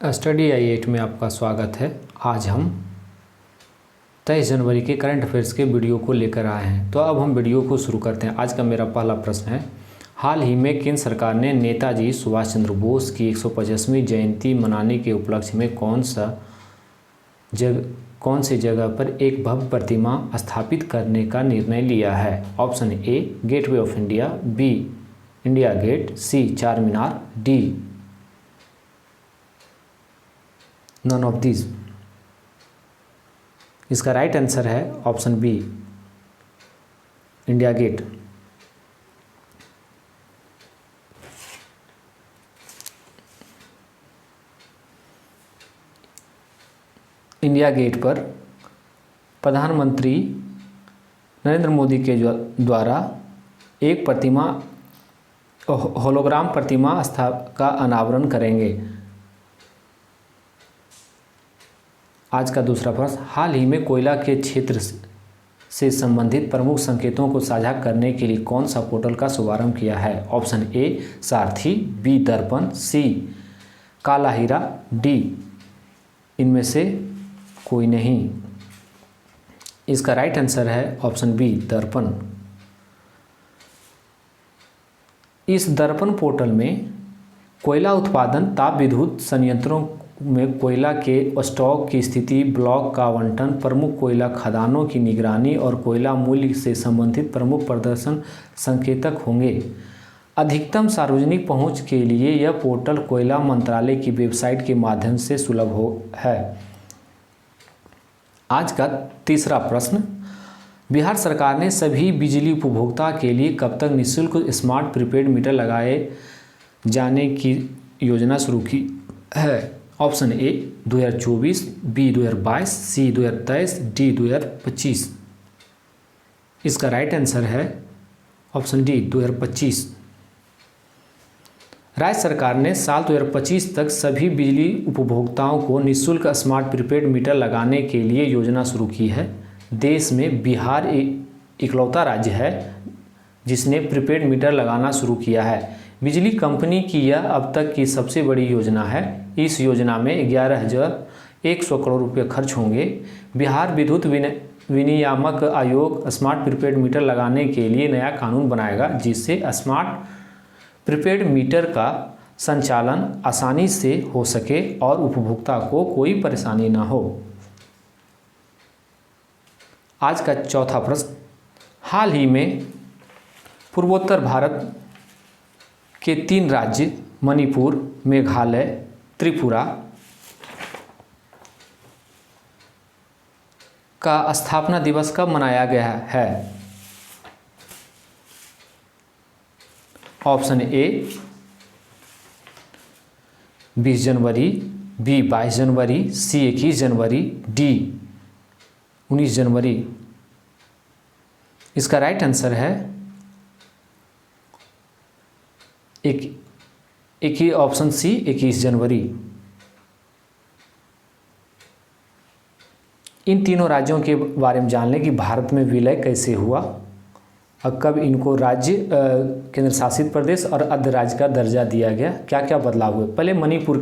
Study आई 8 में आपका स्वागत है। आज हम 23 जनवरी के करंट अफेयर्स के वीडियो को लेकर आए हैं। तो अब हम वीडियो को शुरू करते हैं। आज का मेरा पहला प्रश्न है, हाल ही में केंद्र सरकार ने नेताजी सुभाष चंद्र बोस की 150वीं जयंती मनाने के उपलक्ष्य में कौन सी जगह पर एक भव्य प्रतिमा स्थापित करने का निर्णय लिया है? Option A gateway of India, B India gate, C Charminar, D none of this. इसका राइट आंसर है option B India gate. India gate पर प्रधानमंत्री नरेंद्र मोदी के द्वारा एक प्रतिमा, होलोग्राम प्रतिमा का अनावरण करेंगे। आज का दूसरा प्रश्न, हाल ही में कोयला के क्षेत्र से संबंधित प्रमुख संकेतों को साझा करने के लिए कौन सा पोर्टल का शुभारंभ किया है? ऑप्शन ए सारथी, बी दर्पण, सी काला हीरा, डी इनमें से कोई नहीं। इसका राइट आंसर है ऑप्शन बी दर्पण। इस दर्पण पोर्टल में कोयला उत्पादन, ताप विद्युत संयंत्रों में कोयला के स्टॉक की स्थिति, ब्लॉक का आवंटन, प्रमुख कोयला खदानों की निगरानी और कोयला मूल्य से संबंधित प्रमुख प्रदर्शन संकेतक होंगे। अधिकतम सार्वजनिक पहुंच के लिए यह पोर्टल कोयला मंत्रालय की वेबसाइट के माध्यम से सुलभ है। आज का तीसरा प्रश्न, बिहार सरकार ने सभी बिजली उपभोक्ता के लिए कब तक निःशुल्क स्मार्ट प्रीपेड मीटर लगाए जाने की योजना शुरू की है? Option A 2024, B 2022, C 2023, D 2025। इसका राइट आंसर है ऑप्शन डी 2025। राज्य सरकार ने साल 2025 तक सभी बिजली उपभोक्ताओं को निःशुल्क स्मार्ट प्रीपेड मीटर लगाने के लिए योजना शुरू की है। देश में बिहार इकलौता राज्य है जिसने प्रीपेड मीटर लगाना शुरू किया है। बिजली कंपनी की यह अब तक की सबसे बड़ी योजना है। इस योजना में 11,100 करोड़ रुपये खर्च होंगे। बिहार विद्युत विनियामक आयोग स्मार्ट प्रीपेड मीटर लगाने के लिए नया कानून बनाएगा, जिससे स्मार्ट प्रीपेड मीटर का संचालन आसानी से हो सके और उपभोक्ता को कोई परेशानी न हो। आज का चौथा प्रश्न, हाल ही में पूर्वोत्तर भारत के 3 राज्य मणिपुर, मेघालय, त्रिपुरा का स्थापना दिवस कब मनाया गया है? ऑप्शन ए 20 जनवरी, बी 22 जनवरी, सी 21 जनवरी, डी 19 जनवरी। इसका राइट आंसर है एक ही ऑप्शन सी 21 जनवरी। इन तीनों राज्यों के बारे में जान लें कि भारत में विलय कैसे हुआ और कब इनको राज्य, केंद्र शासित प्रदेश और अर्ध राज्य का दर्जा दिया गया, क्या क्या बदलाव हुए। पहले मणिपुर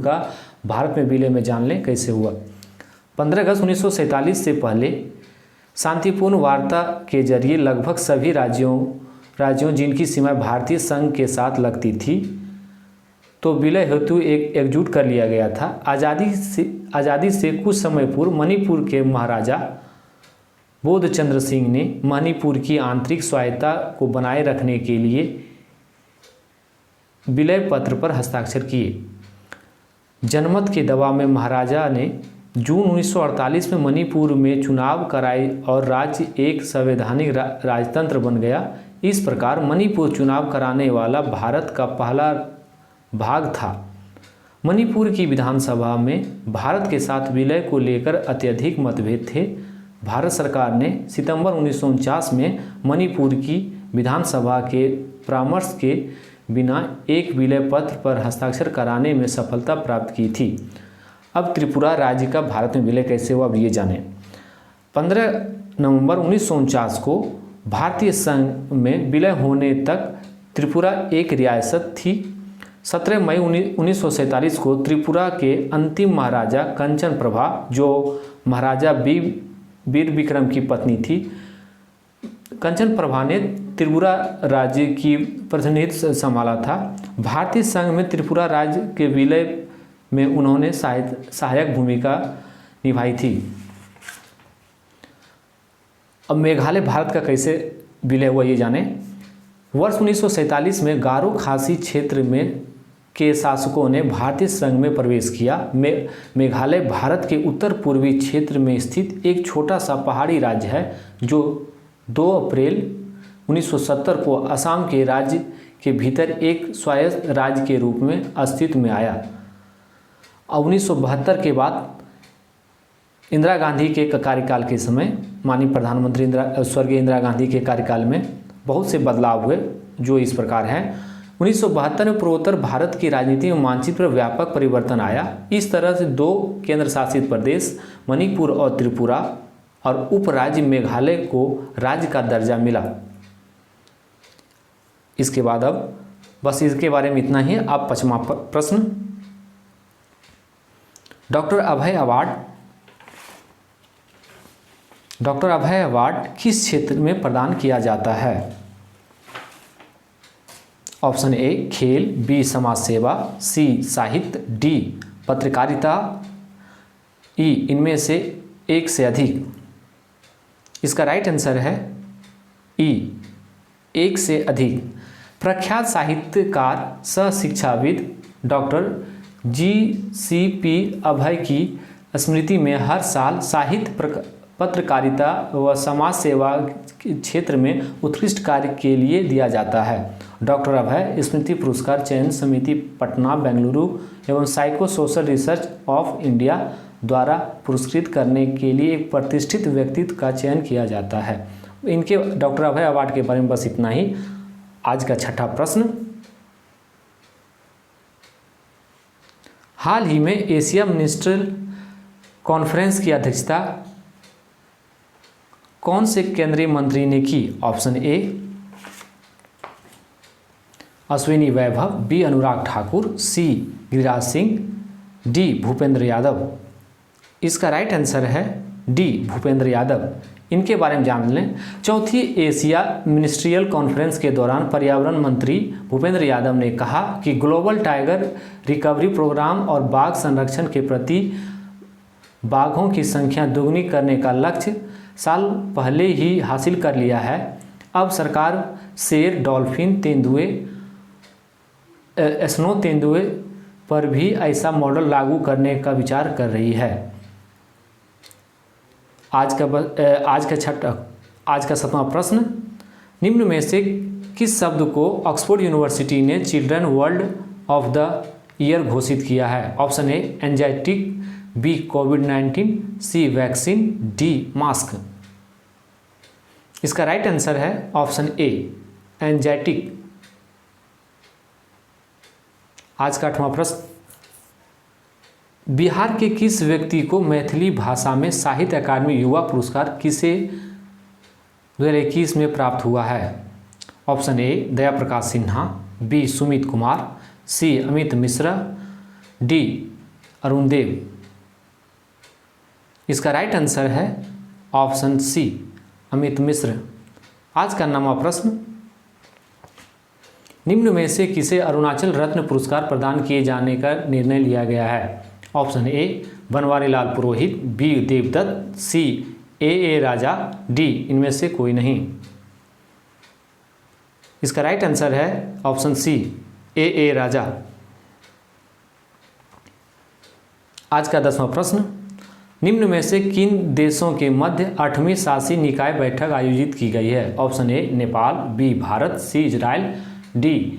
का भारत में विलय में जान लें कैसे हुआ। 15 अगस्त 1947 से पहले शांतिपूर्ण वार्ता के जरिए लगभग सभी राज्यों जिनकी सीमाएं भारतीय संघ के साथ लगती थी तो विलय हेतु एकजुट कर लिया गया था। आज़ादी से कुछ समय पूर्व मणिपुर के महाराजा बोधचंद्र सिंह ने मणिपुर की आंतरिक स्वायत्तता को बनाए रखने के लिए विलय पत्र पर हस्ताक्षर किए। जनमत के दबाव में महाराजा ने जून 1948 में मणिपुर में चुनाव कराए और राज्य एक संवैधानिक राजतंत्र बन गया। इस प्रकार मणिपुर चुनाव कराने वाला भारत का पहला भाग था। मणिपुर की विधानसभा में भारत के साथ विलय को लेकर अत्यधिक मतभेद थे। भारत सरकार ने सितंबर 1949 में मणिपुर की विधानसभा के परामर्श के बिना एक विलय पत्र पर हस्ताक्षर कराने में सफलता प्राप्त की थी। अब त्रिपुरा राज्य का भारत में विलय कैसे हुआ, अब ये जानें। 15 नवंबर 1949 को भारतीय संघ में विलय होने तक त्रिपुरा एक रियासत थी। 17 मई 1947 को त्रिपुरा के अंतिम महाराजा कंचन प्रभा, जो महाराजा वीर विक्रम की पत्नी थी, कंचन प्रभा ने त्रिपुरा राज्य की प्रतिनिधित्व संभाला था। भारतीय संघ में त्रिपुरा राज्य के विलय में उन्होंने सहायक भूमिका निभाई थी। अब मेघालय भारत का कैसे विलय हुआ ये जाने। वर्ष 1947 में गारो खासी क्षेत्र में के शासकों ने भारतीय संघ में प्रवेश किया। मेघालय भारत के उत्तर पूर्वी क्षेत्र में स्थित एक छोटा सा पहाड़ी राज्य है जो 2 अप्रैल 1970 को असम के राज्य के भीतर एक स्वायत्त राज्य के रूप में अस्तित्व में आया। और 1972 के बाद इंदिरा गांधी के कार्यकाल के समय, माननीय प्रधानमंत्री स्वर्गीय इंदिरा गांधी के कार्यकाल में बहुत से बदलाव हुए जो इस प्रकार हैं। 1972 में पूर्वोत्तर भारत की राजनीति में मानचित्र पर व्यापक परिवर्तन आया। इस तरह से 2 केंद्र शासित प्रदेश मणिपुर और त्रिपुरा और उपराज्य मेघालय को राज्य का दर्जा मिला। इसके बाद अब बस इसके बारे में इतना ही। अब 5वां प्रश्न, डॉक्टर अभय अवार्ड किस क्षेत्र में प्रदान किया जाता है? ऑप्शन ए खेल, बी समाज सेवा, सी साहित्य, डी पत्रकारिता, ई इनमें से एक से अधिक। इसका राइट आंसर है ई एक से अधिक। प्रख्यात साहित्यकार सह शिक्षाविद डॉक्टर GCP अभय की स्मृति में हर साल साहित्य, पत्रकारिता व समाज सेवा के क्षेत्र में उत्कृष्ट कार्य के लिए दिया जाता है। डॉक्टर अभय स्मृति पुरस्कार चयन समिति पटना, बेंगलुरु एवं psycho social research of India द्वारा पुरस्कृत करने के लिए एक प्रतिष्ठित व्यक्तित्व का चयन किया जाता है। इनके डॉक्टर अभय अवार्ड के बारे में बस इतना ही। आज का 6ठा प्रश्न, हाल ही में एशिया मिनिस्ट्रियल कॉन्फ्रेंस की अध्यक्षता कौन से केंद्रीय मंत्री ने की? Option A Ashwini Vaibhav, B Anurag Thakur, C Giriraj Singh, D Bhupender Yadav. इसका राइट आंसर है डी भूपेंद्र यादव। इनके बारे में जान लें। चौथी एशिया मिनिस्ट्रियल कॉन्फ्रेंस के दौरान पर्यावरण मंत्री भूपेंद्र यादव ने कहा कि ग्लोबल टाइगर रिकवरी प्रोग्राम और बाघ संरक्षण के प्रति बाघों की संख्या दोगुनी करने का लक्ष्य साल पहले ही हासिल कर लिया है। अब सरकार शेर, डॉल्फिन, तेंदुए, स्नो तेंदुए पर भी ऐसा मॉडल लागू करने का विचार कर रही है। आज का 7वां प्रश्न, निम्न में से किस शब्द को ऑक्सफोर्ड यूनिवर्सिटी ने children world of the year घोषित किया है? ऑप्शन ए एंजाइटिक, बी कोविड-19, सी वैक्सीन, डी मास्क। इसका राइट आंसर है ऑप्शन ए एंजाइटिक। आज का 8वां प्रश्न, बिहार के किस व्यक्ति को मैथिली भाषा में साहित्य अकादमी युवा पुरस्कार किसे 2021 में प्राप्त हुआ है? Option A Daya Prakash Sinha, B Sumit Kumar, C Amit Mishra, D Arun Dev. इसका राइट आंसर है ऑप्शन सी अमित मिश्र। आज का 9वां प्रश्न, निम्न में से किसे अरुणाचल रत्न पुरस्कार प्रदान किए जाने का निर्णय लिया गया है? Option A Banwarilal Purohit, B Devdutt, C A Raja, D इनमें से कोई नहीं। इसका राइट आंसर है ऑप्शन सी ए राजा। आज का 10वां प्रश्न, निम्न में से किन देशों के मध्य 8वीं शासी निकाय बैठक आयोजित की गई है? Option A Nepal, B Bharat, C Israel, D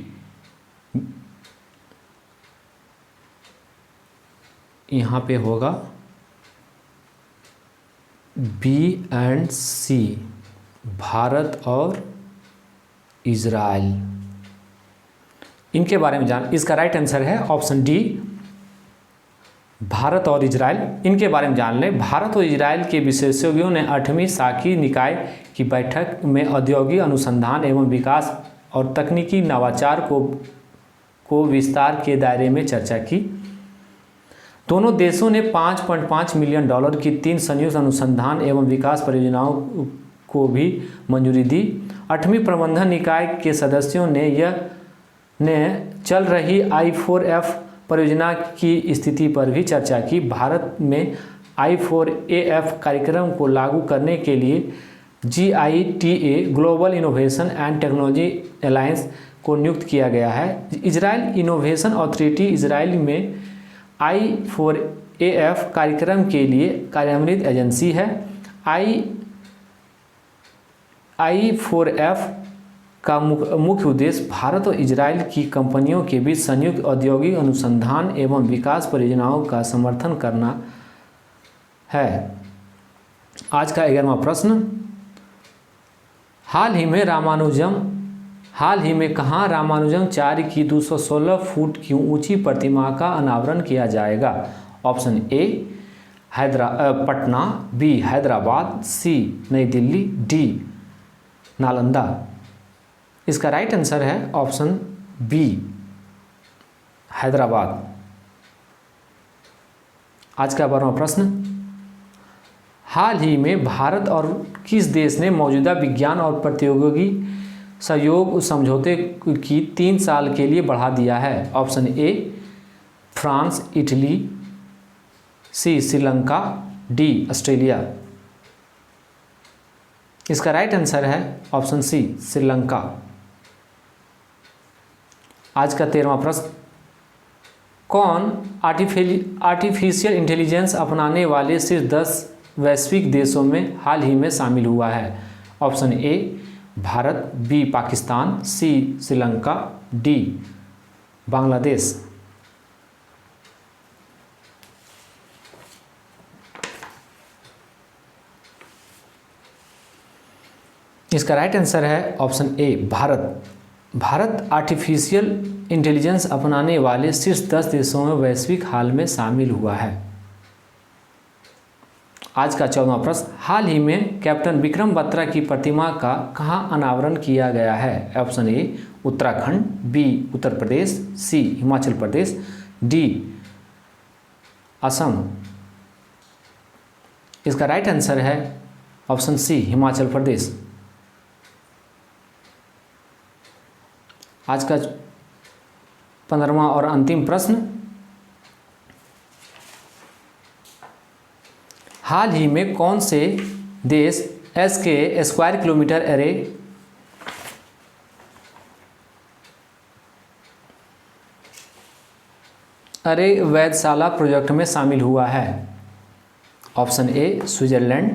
यहाँ पे होगा बी एंड सी, भारत और इजराइल। इनके बारे में जान। इसका राइट आंसर है ऑप्शन डी भारत और इजराइल। इनके बारे में जान लें। भारत और इजराइल के विशेषज्ञों ने 8वीं शासी निकाय की बैठक में औद्योगिक अनुसंधान एवं विकास और तकनीकी नवाचार को को विस्तार के दायरे में चर्चा की। दोनों देशों ने $5.5 मिलियन की 3 संयुक्त अनुसंधान एवं विकास परियोजनाओं को भी मंजूरी दी। 8वीं प्रबंधन निकाय के सदस्यों ने चल रही I4F परियोजना की स्थिति पर भी चर्चा की। भारत में I4AF कार्यक्रम को लागू करने के लिए GITA global innovation and technology alliance को नियुक्त किया गया है। इजराइल इनोवेशन अथॉरिटी इजराइल में I4AF कार्यक्रम के लिए कार्यान्वित एजेंसी है। I4F का मुख्य उद्देश्य भारत और इजराइल की कंपनियों के बीच संयुक्त औद्योगिक अनुसंधान एवं विकास परियोजनाओं का समर्थन करना है। आज का 11वां प्रश्न, हाल ही में कहाँ रामानुजाचार्य की 216 फुट की ऊंची प्रतिमा का अनावरण किया जाएगा? Option A Patna, B Hyderabad, C New Delhi, D Nalanda. इसका राइट आंसर है ऑप्शन बी हैदराबाद। आज का 12वां प्रश्न, हाल ही में भारत और किस देश ने मौजूदा विज्ञान और प्रौद्योगिकी सहयोग समझौते की 3 साल के लिए बढ़ा दिया है? Option A France, Italy, C Sri Lanka, D Australia. इसका राइट आंसर है ऑप्शन सी श्रीलंका। आज का 13वां प्रश्न, कौन आर्टिफिशियल इंटेलिजेंस अपनाने वाले शीर्ष 10 वैश्विक देशों में हाल ही में शामिल हुआ है? Option A Bharat, B Pakistan, C Sri Lanka, D Bangladesh. इसका राइट आंसर है option A Bharat. Bharat artificial intelligence अपनाने वाले शीर्ष 10 देशों में वैश्विक हाल में शामिल हुआ है। आज का 14वां प्रश्न, हाल ही में कैप्टन विक्रम बत्रा की प्रतिमा का कहाँ अनावरण किया गया है? Option A Uttarakhand, B Uttar Pradesh, C Himachal Pradesh, D Assam. इसका राइट आंसर है ऑप्शन सी हिमाचल प्रदेश। आज का 15वां और अंतिम प्रश्न, हाल ही में कौन से देश SK स्क्वायर किलोमीटर अरे वेधशाला प्रोजेक्ट में शामिल हुआ है? Option A Switzerland,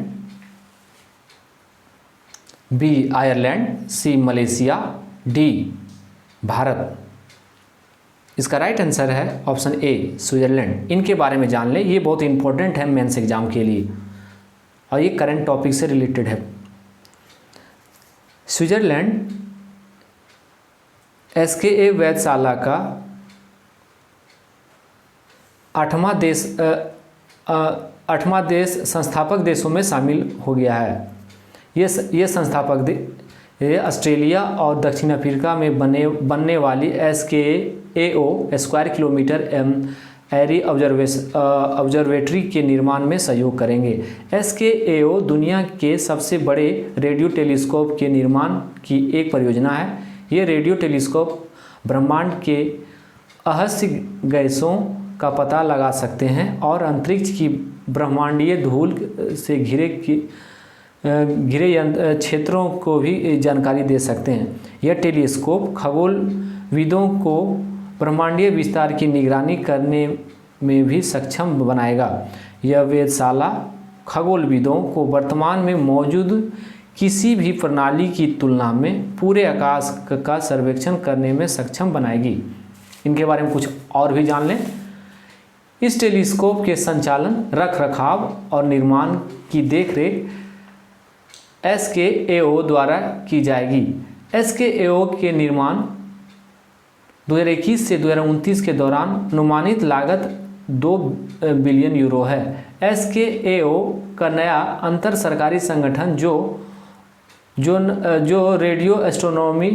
B Ireland, C Malaysia, D Bharat. इसका राइट आंसर है ऑप्शन ए स्विट्जरलैंड। इनके बारे में जान लें, ये बहुत इंपॉर्टेंट है मेंस एग्जाम के लिए और ये करंट टॉपिक से रिलेटेड है। स्विट्जरलैंड SKA वेधशाला का 8वां देश संस्थापक देशों में शामिल हो गया है। ये संस्थापक ये ऑस्ट्रेलिया और दक्षिण अफ्रीका में बनने वाली SKAO स्क्वायर किलोमीटर एरी ऑब्जर्वेटरी के निर्माण में सहयोग करेंगे। SKAO दुनिया के सबसे बड़े रेडियो टेलीस्कोप के निर्माण की एक परियोजना है। ये रेडियो टेलीस्कोप ब्रह्मांड के रहस्य गैसों का पता लगा सकते हैं और अंतरिक्ष की ब्रह्मांडीय धूल से घिरे क्षेत्रों को भी जानकारी दे सकते हैं। यह टेलीस्कोप खगोलविदों को ब्रह्मांडीय विस्तार की निगरानी करने में भी सक्षम बनाएगा। यह वेधशाला खगोलविदों को वर्तमान में मौजूद किसी भी प्रणाली की तुलना में पूरे आकाश का सर्वेक्षण करने में सक्षम बनाएगी। इनके बारे में कुछ और भी जान लें। इस टेलीस्कोप के संचालन, रखरखाव और निर्माण की देखरेख SKAO द्वारा की जाएगी। SKAO के निर्माण 2021 से 2029 के दौरान अनुमानित लागत 2 बिलियन यूरो है। SKAO का नया अंतर सरकारी संगठन जो रेडियो एस्ट्रोनॉमी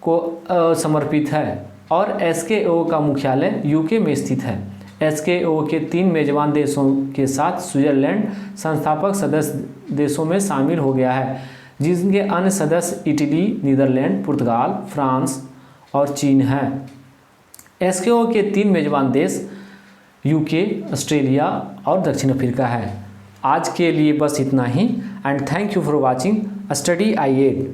को समर्पित है, और एसकेओ का मुख्यालय यूके में स्थित है। एसकेओ के 3 मेजबान देशों के साथ स्विट्जरलैंड संस्थापक सदस्य देशों में शामिल हो गया है, जिनके अन्य सदस्य इटली, नीदरलैंड, पुर्तगाल, फ्रांस और चीन हैं। एसकेओ के 3 मेजबान देश यूके, ऑस्ट्रेलिया और दक्षिण अफ्रीका है। आज के लिए बस इतना ही and thank you for watching study आई8।